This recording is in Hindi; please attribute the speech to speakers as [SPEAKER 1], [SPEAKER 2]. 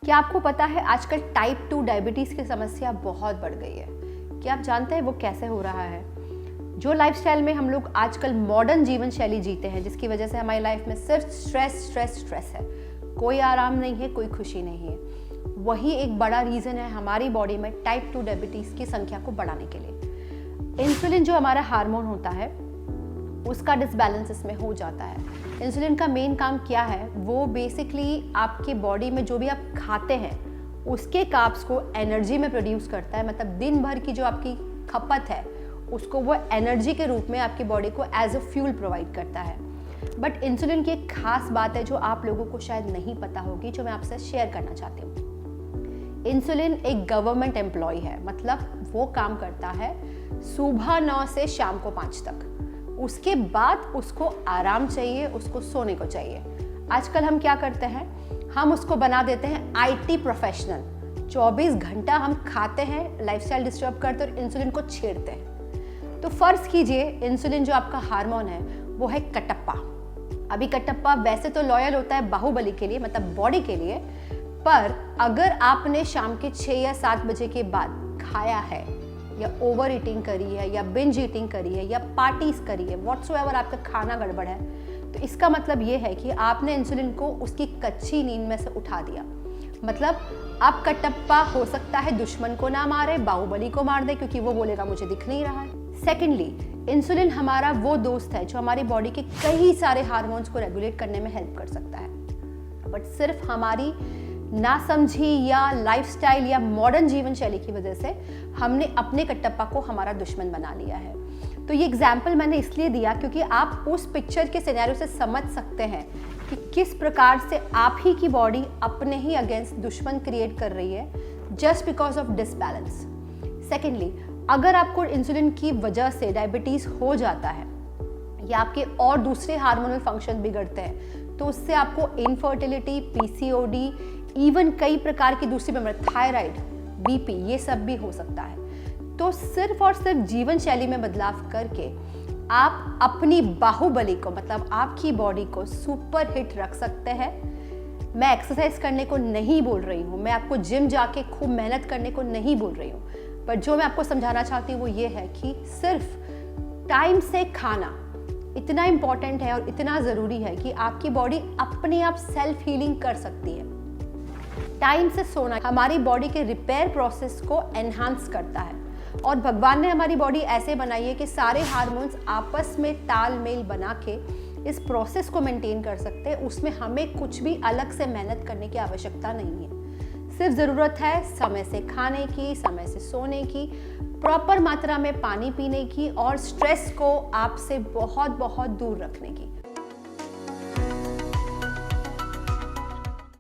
[SPEAKER 1] क्या आपको पता है आजकल टाइप 2 डायबिटीज़ की समस्या बहुत बढ़ गई है? क्या आप जानते हैं वो कैसे हो रहा है? जो लाइफस्टाइल में हम लोग आजकल मॉडर्न जीवन शैली जीते हैं, जिसकी वजह से हमारी लाइफ में सिर्फ स्ट्रेस है, कोई आराम नहीं है, कोई खुशी नहीं है, वही एक बड़ा रीज़न है हमारी बॉडी में टाइप 2 डायबिटीज़ की संख्या को बढ़ाने के लिए। इंसुलिन जो हमारा हार्मोन होता है उसका डिसबैलेंस इसमें हो जाता है। इंसुलिन का मेन काम क्या है? वो बेसिकली आपके बॉडी में जो भी आप खाते हैं उसके कार्ब्स को एनर्जी में प्रोड्यूस करता है। मतलब दिन भर की जो आपकी खपत है उसको वो एनर्जी के रूप में आपकी बॉडी को एज अ फ्यूल प्रोवाइड करता है। बट इंसुलिन की एक खास बात है जो आप लोगों को शायद नहीं पता होगी, जो मैं आपसे शेयर करना चाहती हूँ। इंसुलिन एक गवर्नमेंट एम्प्लॉय है, मतलब वो काम करता है सुबह 9 से शाम को 5 तक। उसके बाद उसको आराम चाहिए, उसको सोने को चाहिए। आजकल हम क्या करते हैं, हम उसको बना देते हैं आईटी प्रोफेशनल। 24 घंटा हम खाते हैं, लाइफस्टाइल डिस्टर्ब करते हैं और इंसुलिन को छेड़ते हैं। तो फर्ज कीजिए इंसुलिन जो आपका हार्मोन है वो है कटप्पा। अभी कटप्पा वैसे तो लॉयल होता है बाहुबली के लिए, मतलब बॉडी के लिए, पर अगर आपने शाम के 6 या 7 बजे के बाद खाया है या ओवर ईटिंग करी है या बिंज ईटिंग करी है या पार्टीज करी है, व्हाटसोएवर आपका खाना गड़बड़ है, तो इसका मतलब ये है कि आपने इंसुलिन को उसकी कच्ची नींद में से उठा दिया। मतलब आप कटप्पा हो सकता है दुश्मन को ना मारे, बाहुबली को मार दे, क्योंकि वो बोलेगा मुझे दिख नहीं रहा है। सेकेंडली, इंसुलिन हमारा वो दोस्त है जो हमारी बॉडी के कई सारे हार्मोन्स को रेगुलेट करने में हेल्प कर सकता है। बट सिर्फ हमारी नासमझी या लाइफस्टाइल या मॉडर्न जीवन शैली की वजह से हमने अपने कटप्पा को हमारा दुश्मन बना लिया है। तो ये एग्जाम्पल मैंने इसलिए दिया क्योंकि आप उस पिक्चर के सिनेरियो से समझ सकते हैं कि किस प्रकार से आप ही की बॉडी अपने ही अगेंस्ट दुश्मन क्रिएट कर रही है just because of disbalance. Secondly, अगर आपको इंसुलिन की वजह से डायबिटीज़ हो जाता है या आपके और दूसरे हार्मोनल फंक्शन बिगड़ते हैं, तो उससे आपको इनफर्टिलिटी, पीसीओडी, इवन कई प्रकार की दूसरी बीमारी, थायराइड, बीपी, ये सब भी हो सकता है। तो सिर्फ और सिर्फ जीवन शैली में बदलाव करके आप अपनी बाहुबली को, मतलब आपकी बॉडी को सुपर हिट रख सकते हैं। मैं एक्सरसाइज करने को नहीं बोल रही हूँ, मैं आपको जिम जाके खूब मेहनत करने को नहीं बोल रही हूँ, पर जो मैं आपको समझाना चाहती हूँ वो ये है कि सिर्फ टाइम से खाना इतना इम्पॉर्टेंट है और इतना ज़रूरी है कि आपकी बॉडी अपने आप सेल्फ हीलिंग कर सकती है। टाइम से सोना हमारी बॉडी के रिपेयर प्रोसेस को एनहांस करता है और भगवान ने हमारी बॉडी ऐसे बनाई है कि सारे हार्मोन्स आपस में तालमेल बना के इस प्रोसेस को मेंटेन कर सकते हैं। उसमें हमें कुछ भी अलग से मेहनत करने की आवश्यकता नहीं है, सिर्फ ज़रूरत है समय से खाने की, समय से सोने की, प्रॉपर मात्रा में पानी पीने की और स्ट्रेस को आपसे बहुत बहुत दूर रखने की।